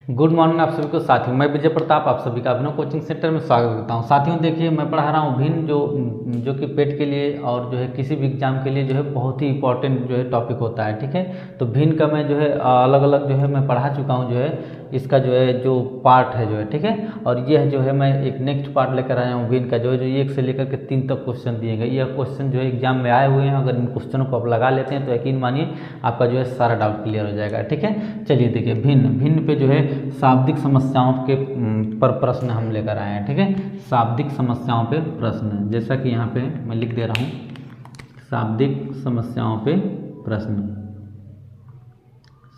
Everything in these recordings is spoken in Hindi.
गुड मॉर्निंग आप सभी को। साथियों मैं विजय प्रताप आप सभी का अभिनव कोचिंग सेंटर में स्वागत करता हूं। साथियों देखिए मैं पढ़ा रहा हूं भिन्न जो कि पेट के लिए और जो है किसी भी एग्जाम के लिए जो है बहुत ही इंपॉर्टेंट जो है टॉपिक होता है। ठीक है, तो भिन्न का मैं जो है अलग अलग जो है मैं पढ़ा चुका हूं, जो है इसका जो है जो पार्ट है जो है, ठीक है। और यह जो है मैं एक नेक्स्ट पार्ट लेकर आया हूँ भिन्न का, जो है जो 1 से लेकर के 3 तक क्वेश्चन दिए गए। यह क्वेश्चन जो है एग्जाम में आए हुए हैं, अगर इन क्वेश्चनों को आप लगा लेते हैं तो यकीन मानिए आपका जो है सारा डाउट क्लियर हो जाएगा। ठीक है, चलिए देखिए भिन्न पे जो है शाब्दिक समस्याओं के पर प्रश्न हम लेकर आए हैं। ठीक है, शाब्दिक समस्याओं पे प्रश्न, जैसा कि यहाँ पे मैं लिख दे रहा हूँ, शाब्दिक समस्याओं पे प्रश्न,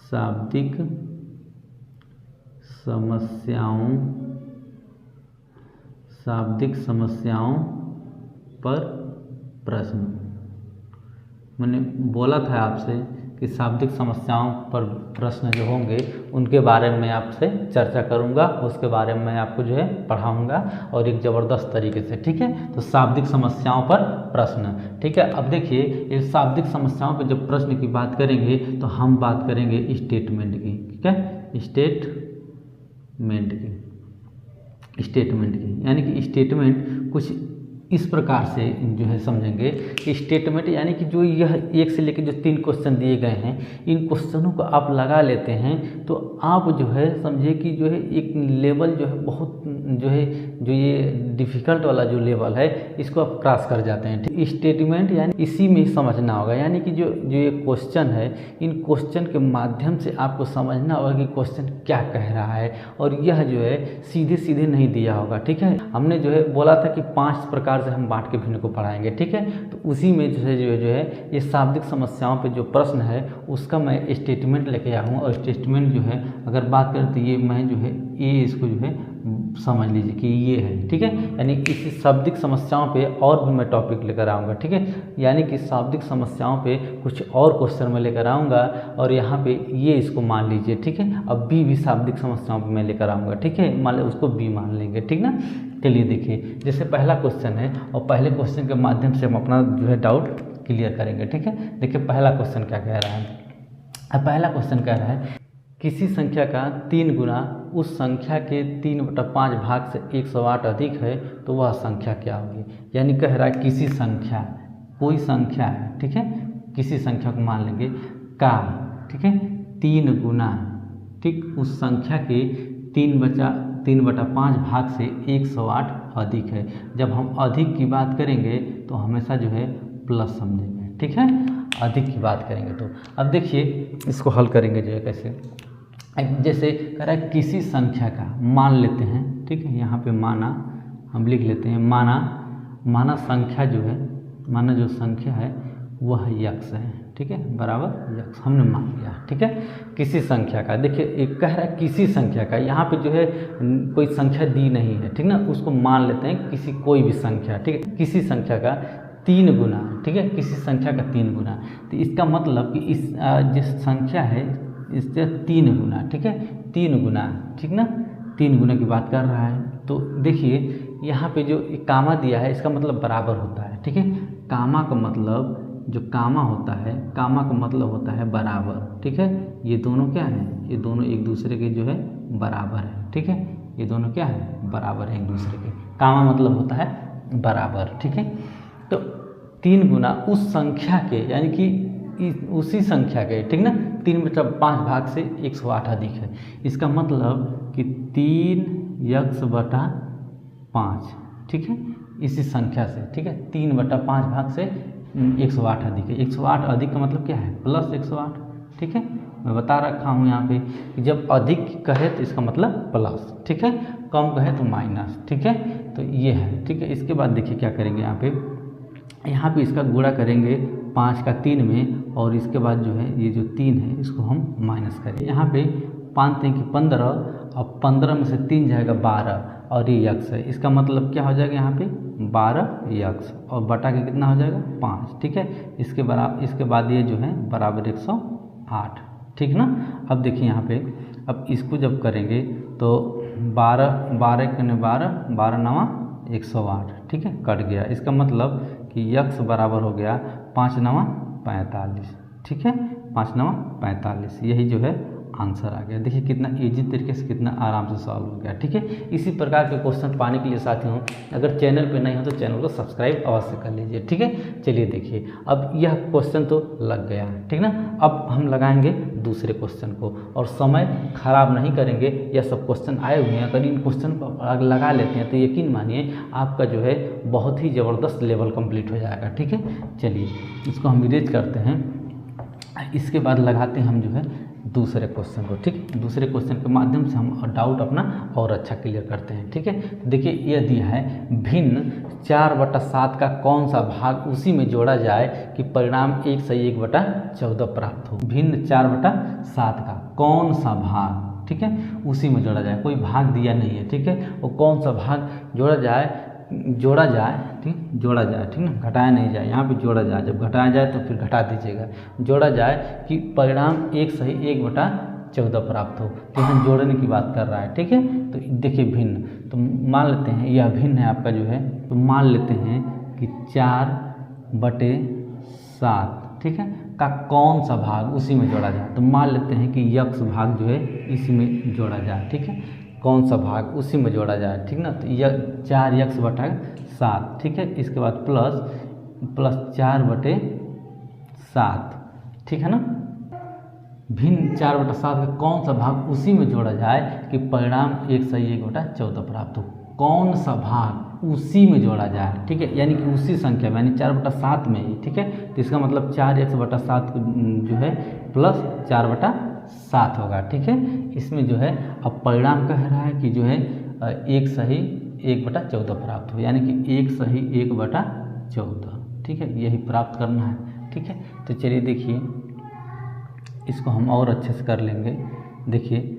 शाब्दिक समस्याओं पर प्रश्न। मैंने बोला था आपसे कि शाब्दिक समस्याओं पर प्रश्न जो होंगे उनके बारे में आपसे चर्चा करूंगा, उसके बारे में आपको जो है पढ़ाऊंगा और एक ज़बरदस्त तरीके से। ठीक है, तो शाब्दिक समस्याओं पर प्रश्न। ठीक है, अब देखिए इस शाब्दिक समस्याओं पर जब प्रश्न की बात करेंगे तो हम बात करेंगे स्टेटमेंट की। ठीक है, स्टेटमेंट की यानी कि स्टेटमेंट कुछ इस प्रकार से जो है समझेंगे कि स्टेटमेंट यानी कि जो यह 1 से लेकर जो 3 क्वेश्चन दिए गए हैं, इन क्वेश्चनों को आप लगा लेते हैं तो आप जो है समझिए कि जो है एक लेवल जो है बहुत जो है जो ये डिफ़िकल्ट वाला जो लेवल है इसको आप क्रॉस कर जाते हैं। स्टेटमेंट यानी इसी में ही समझना होगा, यानी कि जो ये क्वेश्चन है, इन क्वेश्चन के माध्यम से आपको समझना होगा कि क्वेश्चन क्या कह रहा है, और यह जो है सीधे सीधे नहीं दिया होगा। ठीक है, हमने जो है बोला था कि 5 प्रकार से हम बांट के भिन्न को पढ़ाएंगे। ठीक है, तो उसी में जो है ये शाब्दिक समस्याओं पे जो प्रश्न है उसका मैं स्टेटमेंट लेके आया हूँ। और स्टेटमेंट जो है अगर बात करें तो ये मैं जो है ये इसको जो है समझ लीजिए कि ये है। ठीक है, यानी इसी शाब्दिक समस्याओं पे और भी मैं टॉपिक लेकर आऊँगा। ठीक है, यानी कि शाब्दिक समस्याओं पे कुछ और क्वेश्चन मैं लेकर आऊँगा और यहाँ पे ये इसको मान लीजिए। ठीक है, अब बी भी शाब्दिक समस्याओं पे मैं लेकर आऊँगा। ठीक है, मान लो उसको बी मान लेंगे। ठीक ना, चलिए देखिए जैसे पहला क्वेश्चन है और पहले क्वेश्चन के माध्यम से हम अपना जो है डाउट क्लियर करेंगे। ठीक है, देखिए पहला क्वेश्चन क्या कह रहा है। अब पहला क्वेश्चन कह रहा है किसी संख्या का 3 गुना उस संख्या के 3/5 भाग से 108 अधिक है तो वह संख्या क्या होगी। यानी कह रहा है किसी संख्या, कोई संख्या है, ठीक है, किसी संख्या को मान लेंगे का, ठीक है, 3 गुना, ठीक, उस संख्या के 3/5 भाग से 108 अधिक है। जब हम अधिक की बात करेंगे तो हमेशा जो है प्लस समझेंगे। ठीक है, अधिक की बात करेंगे तो अब देखिए इसको हल करेंगे जो है कैसे। जैसे कह रहा है किसी संख्या का, मान लेते हैं, ठीक है, यहाँ पे माना हम लिख लेते हैं, माना संख्या जो है, माना जो संख्या है वह यक्स है। ठीक है, बराबर यक्स हमने मान लिया। ठीक है, किसी संख्या का, देखिए एक कह रहा है किसी संख्या का, यहाँ पे जो है कोई संख्या दी नहीं है, ठीक ना, उसको मान लेते हैं किसी कोई भी संख्या। ठीक है, किसी संख्या का 3 गुना, ठीक है, किसी संख्या का 3 गुना, तो इसका मतलब कि इस जिस संख्या है इससे 3 गुना, ठीक है, 3 गुना, ठीक ना, 3 गुना की बात कर रहा है। तो देखिए यहाँ पे जो कामा दिया है इसका मतलब बराबर होता है। ठीक है, कामा का मतलब जो कामा होता है, कामा का मतलब होता है बराबर। ठीक है, ये दोनों क्या है, ये दोनों एक दूसरे के जो है बराबर है। ठीक है, ये दोनों क्या है, बराबर है एक दूसरे के, कामा मतलब होता है बराबर। ठीक है, तो 3 गुना उस संख्या के, यानी कि उसी संख्या के, ठीक ना, 3/5 भाग से 108 अधिक है। इसका मतलब कि 3x/5, ठीक है, इसी संख्या से, ठीक है, 3/5 भाग से 108 अधिक है। 108 अधिक का मतलब क्या है, प्लस 108। ठीक है, मैं बता रखा हूँ यहाँ पे कि जब अधिक कहे तो इसका मतलब प्लस, ठीक है, कम कहे तो माइनस। ठीक है, तो ये है। ठीक है, इसके बाद देखिए क्या करेंगे, यहाँ पे इसका गुणा करेंगे 5 का 3 में, और इसके बाद जो है ये जो 3 है इसको हम माइनस करें। यहाँ पे 5 3 की 15, और 15 में से 3 जाएगा 12, और ये यक्स है। इसका मतलब क्या हो जाएगा, यहाँ पे 12 यक्स, और बटा के कितना हो जाएगा 5। ठीक है, इसके बाद ये जो है बराबर 108। ठीक ना, अब देखिए यहाँ पे, अब इसको जब करेंगे तो 12 12 9 108, ठीक है, कट गया। इसका मतलब कि यक्स बराबर हो गया 5 9 45। ठीक है, 5 9 45, यही जो है आंसर आ गया। देखिए कितना ईजी तरीके से, कितना आराम से सॉल्व हो गया। ठीक है, इसी प्रकार के क्वेश्चन पाने के लिए साथियों अगर चैनल पे नहीं हो तो चैनल को सब्सक्राइब अवश्य कर लीजिए। ठीक है, चलिए देखिए अब यह क्वेश्चन तो लग गया है, ठीक ना। अब हम लगाएंगे दूसरे क्वेश्चन को और समय खराब नहीं करेंगे। यह सब क्वेश्चन आए हुए हैं, अगर इन क्वेश्चन को लगा लेते हैं तो यकीन मानिए आपका जो है बहुत ही ज़बरदस्त लेवल कंप्लीट हो जाएगा। ठीक है, चलिए इसको हम इरेज करते हैं, इसके बाद लगाते हैं हम जो है दूसरे क्वेश्चन को। ठीक, दूसरे क्वेश्चन के माध्यम से हम डाउट अपना और अच्छा क्लियर करते हैं। ठीक है, तो देखिए ये दिया है भिन्न 4/7 का कौन सा भाग उसी में जोड़ा जाए कि परिणाम 1 से 1/14 प्राप्त हो। भिन्न 4/7 का कौन सा भाग, ठीक है, उसी में जोड़ा जाए, कोई भाग दिया नहीं है। ठीक है, वो कौन सा भाग जोड़ा जाए, ठीक, जोड़ा जाए, ठीक ना, घटाया नहीं जाए, यहाँ पे जोड़ा जाए। जब घटाया जाए तो फिर घटा दीजिएगा, जोड़ा जाए कि परिणाम 1 सही 1/14 प्राप्त हो। तो यहाँ जोड़ने की बात कर रहा है। ठीक है, तो देखिए भिन्न, तो मान लेते हैं यह भिन्न है आपका जो है, तो मान लेते हैं कि 4/7, ठीक है, का कौन सा भाग उसी में जोड़ा जाए। तो मान लेते हैं कि यक्स भाग जो है इसी में जोड़ा जाए। ठीक है, कौन सा भाग उसी में जोड़ा जाए, ठीक ना, तो यह 4x/7, ठीक है, इसके बाद प्लस 4/7, ठीक है ना। भिन्न 4/7 का कौन सा भाग उसी में जोड़ा जाए कि परिणाम 1 से 1/14 प्राप्त हो। कौन सा भाग उसी में जोड़ा जाए, ठीक है, यानी कि उसी संख्या में, यानी 4/7 में ही। ठीक है, तो इसका मतलब 4x/7 जो है प्लस 4/7 होगा। ठीक है, इसमें जो है अब परिणाम कह रहा है कि जो है 1 सही 1/14 प्राप्त हो, यानी कि 1 सही 1/14। ठीक है, यही प्राप्त करना है। ठीक है, तो चलिए देखिए इसको हम और अच्छे से कर लेंगे। देखिए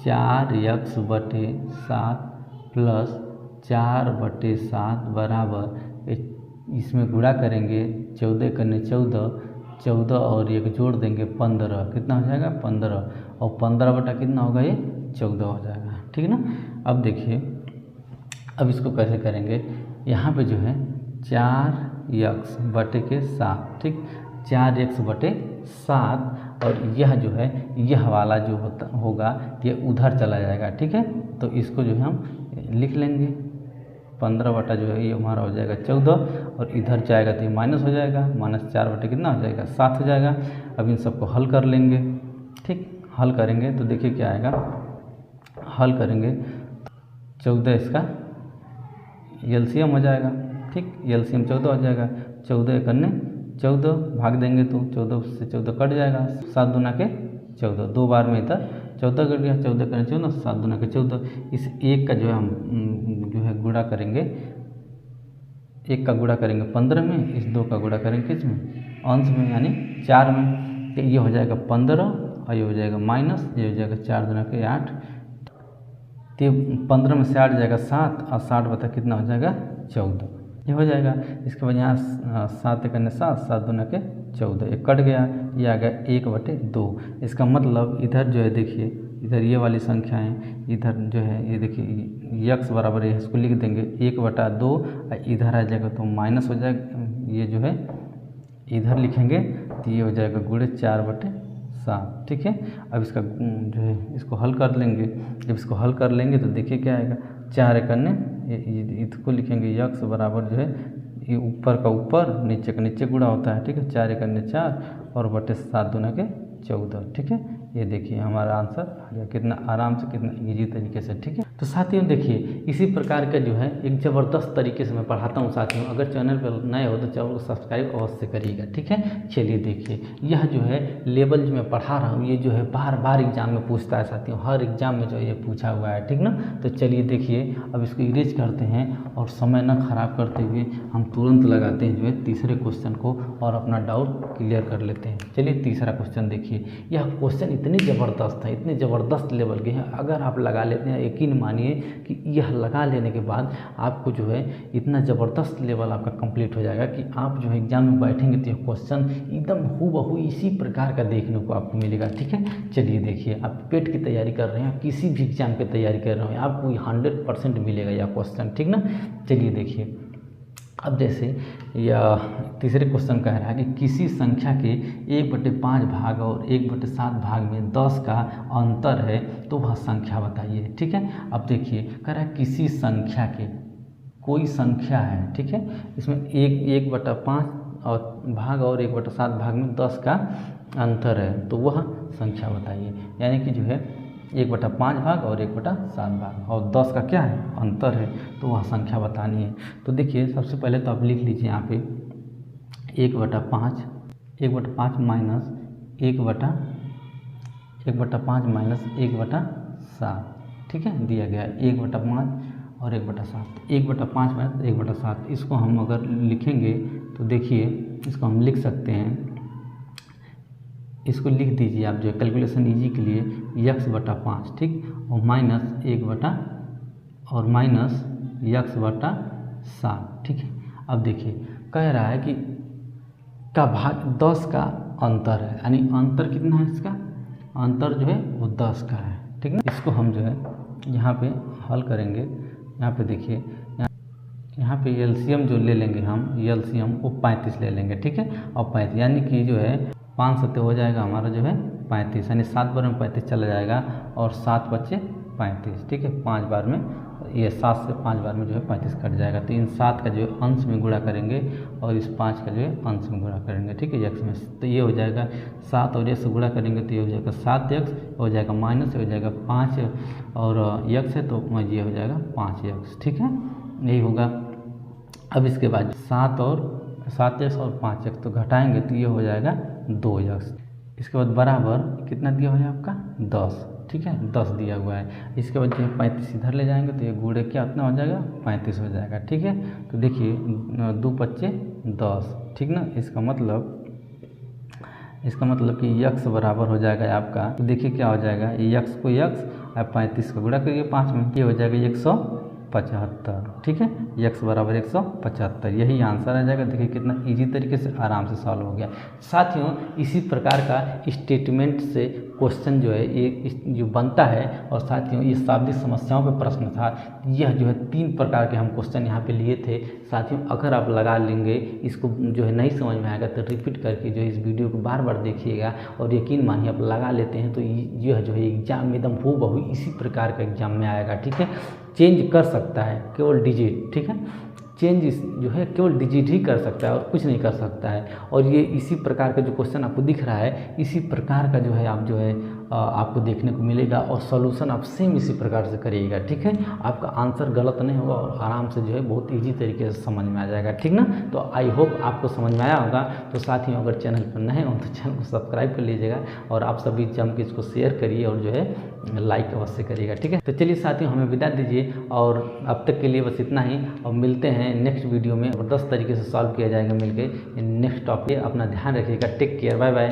4x/7 प्लस 4/7 बराबर, इसमें गुणा करेंगे, 14 करने 14 और एक जोड़ देंगे 15, कितना हो जाएगा 15, और 15 बटा कितना होगा ये 14 हो जाएगा। ठीक है ना। अब देखिए अब इसको कैसे करेंगे, यहाँ पे जो है 4x/7, ठीक, 4x/7 और यह जो है यह वाला जो होगा ये उधर चला जाएगा। ठीक है, तो इसको जो है हम लिख लेंगे, 15 बटा जो है ये हमारा हो जाएगा 14 और इधर जाएगा तो ये माइनस हो जाएगा, -4 बटे कितना हो जाएगा 7 हो जाएगा। अब इन सबको हल कर लेंगे। ठीक, हल करेंगे तो देखिए क्या आएगा, हल करेंगे 14 इसका एलसीएम हो जाएगा। ठीक, एलसीएम 14 हो जाएगा, 14 करने 14 भाग देंगे तो 14 से 14 कट जाएगा, 7 दूना के 14, 2 बार में इधर 14 कट गया, 14 करने 14, 7 दूना के 14। इस एक का जो है हम जो है गुणा करेंगे, एक का गुणा करेंगे 15 में, इस 2 का गुणा करेंगे किसमें, अंश में, यानी 4 में। तो ये हो जाएगा 15 और ये हो जाएगा माइनस, ये हो जाएगा 4 दूना के 8, तो 15 में से 8 जाएगा 7 और 60 बता कितना हो जाएगा 14, ये हो जाएगा। इसके बाद यहाँ 7 करने 7 दूना के 14, एक कट गया, ये आ गया 1/2। इसका मतलब इधर जो है देखिए, इधर ये वाली संख्याएं, इधर जो है ये देखिए x बराबर है, इसको लिख देंगे 1/2, इधर आ जाएगा तो माइनस हो जाएगा, ये जो है इधर लिखेंगे तो ये हो जाएगा गुणे 4/7। ठीक है, अब इसका जो है इसको हल कर लेंगे। जब इसको हल कर लेंगे तो देखिए क्या आएगा, 4 करने इसको लिखेंगे x बराबर जो है ये ऊपर का ऊपर नीचे का नीचे गुणा होता है। ठीक है, 4 करने 4 और बटे 7 दूना के 14। ठीक है, ये देखिए हमारा आंसर आ गया, कितना आराम से, कितना इजी तरीके से। ठीक है, तो साथियों देखिए इसी प्रकार का जो है एक ज़बरदस्त तरीके से मैं पढ़ाता हूँ साथियों। अगर चैनल पर नए हो तो चैनल को सब्सक्राइब अवश्य करिएगा। ठीक है, चलिए देखिए यह जो है लेवल जो मैं पढ़ा रहा हूँ ये जो है बार बार एग्जाम में पूछता है साथियों, हर एग्जाम में जो है ये पूछा हुआ है। ठीक ना, तो चलिए देखिए अब इसको इरेज करते हैं और समय न खराब करते हुए हम तुरंत लगाते हैं जो है तीसरे क्वेश्चन को और अपना डाउट क्लियर कर लेते हैं। चलिए तीसरा क्वेश्चन देखिए, यह क्वेश्चन इतनी ज़बरदस्त है, इतने ज़बरदस्त लेवल के हैं, अगर आप लगा लेते हैं यकीन मानिए कि यह लगा लेने के बाद आपको जो है इतना ज़बरदस्त लेवल आपका कंप्लीट हो जाएगा कि आप जो है एग्जाम में बैठेंगे तो यह क्वेश्चन एकदम हूबहू इसी प्रकार का देखने को आपको मिलेगा। ठीक है, चलिए देखिए आप पेट की तैयारी कर रहे हैं, किसी भी एग्जाम की तैयारी कर रहे हैं, आपको 100% मिलेगा यह क्वेश्चन। ठीक ना, चलिए देखिए अब जैसे यह तीसरे क्वेश्चन कह रहा है कि किसी संख्या के 1/5 भाग और 1/7 भाग में 10 का अंतर है तो वह संख्या बताइए। ठीक है, अब देखिए कह रहा है किसी संख्या के, कोई संख्या है, ठीक है, इसमें 1/5 और भाग और 1/7 भाग में 10 का अंतर है तो वह संख्या बताइए। यानी कि जो है 1/5 भाग और 1/7 भाग और 10 का क्या है अंतर है तो वह संख्या बतानी है। तो देखिए सबसे पहले तो आप लिख लीजिए यहाँ पे 1/5 माइनस 1/5 माइनस 1/7, ठीक है, दिया गया 1/5 और 1/7, 1/5 माइनस 1/7। इसको हम अगर लिखेंगे तो देखिए इसको हम लिख सकते हैं, इसको लिख दीजिए आप जो है कैलकुलेशन इजी के लिए x/5, ठीक, और माइनस 1/7, ठीक है। अब देखिए कह रहा है कि का भाग 10 का अंतर है, यानी अंतर कितना है इसका, अंतर जो है वो 10 का है, ठीक ना। इसको हम जो है यहाँ पे हल करेंगे। यहाँ पे देखिए यहाँ पे एलसीएम जो ले लेंगे हम, एलसीएम वो 35 ले लेंगे, ठीक है, और 35 यानी कि जो है 5 सत्ते हो जाएगा हमारा जो है 35, यानी 7 बार में 35 चला जाएगा और 7 बचे 35, ठीक है, 5 बार में ये 7 से 5 बार में जो है 35 कट जाएगा। तो इन 7 का जो है अंश में गुणा करेंगे और इस 5 का जो है अंश में गुणा करेंगे, ठीक है, x में। तो ये हो जाएगा 7 और x से गुणा करेंगे तो ये हो जाएगा 7x, हो जाएगा माइनस हो जाएगा 5 और x है तो ये हो जाएगा 5x, ठीक है, यही होगा। अब इसके बाद 7x और 5x तो घटाएंगे तो ये हो जाएगा 2x। इसके बाद बराबर कितना दिया हुआ है आपका 10, ठीक है, 10 दिया हुआ है। इसके बाद जो 35 इधर ले जाएंगे तो ये गुणे क्या उतना हो जाएगा 35 हो जाएगा, ठीक है। तो देखिए 2 × 10, ठीक ना। इसका मतलब कि x बराबर हो जाएगा आपका, तो देखिए क्या हो जाएगा, x को x और 35 को गुणा करिए 5 में, ये हो जाएगा 175, ठीक है, x बराबर 175, यही आंसर आ जाएगा। देखिए कितना इजी तरीके से आराम से सॉल्व हो गया। साथियों इसी प्रकार का स्टेटमेंट से क्वेश्चन जो है ये जो बनता है, और साथियों ये शाब्दिक समस्याओं पे प्रश्न था। यह जो है 3 प्रकार के हम क्वेश्चन यहाँ पे लिए थे। साथियों अगर आप लगा लेंगे, इसको जो है नहीं समझ में आएगा तो रिपीट करके जो इस वीडियो को बार बार देखिएगा, और यकीन मानिए आप लगा लेते हैं तो यह जो है एग्जाम में एकदम हूबहू इसी प्रकार का एग्जाम में आएगा, ठीक है। चेंज कर सकता है केवल डिजिट, ठीक है, चेंज जो है केवल डिजिट ही कर सकता है और कुछ नहीं कर सकता है। और ये इसी प्रकार का जो क्वेश्चन आपको दिख रहा है, इसी प्रकार का जो है आप जो है आपको देखने को मिलेगा, और सॉल्यूशन आप सेम इसी प्रकार से करिएगा, ठीक है। आपका आंसर गलत नहीं होगा और आराम से जो है बहुत इजी तरीके से समझ में आ जाएगा, ठीक ना। तो आई होप आपको समझ में आया होगा। तो साथियों अगर चैनल पर नए हो तो चैनल को सब्सक्राइब कर लीजिएगा, और आप सभी जम के इसको शेयर करिए और जो है लाइक अवश्य करिएगा, ठीक है। तो चलिए साथियों हमें विदा दीजिए, और अब तक के लिए बस इतना ही, और मिलते हैं नेक्स्ट वीडियो में। ज़बरदस्त तरीके से सॉल्व किया जाएगा मिलके नेक्स्ट टॉपिक। अपना ध्यान रखिएगा, टेक केयर, बाय बाय।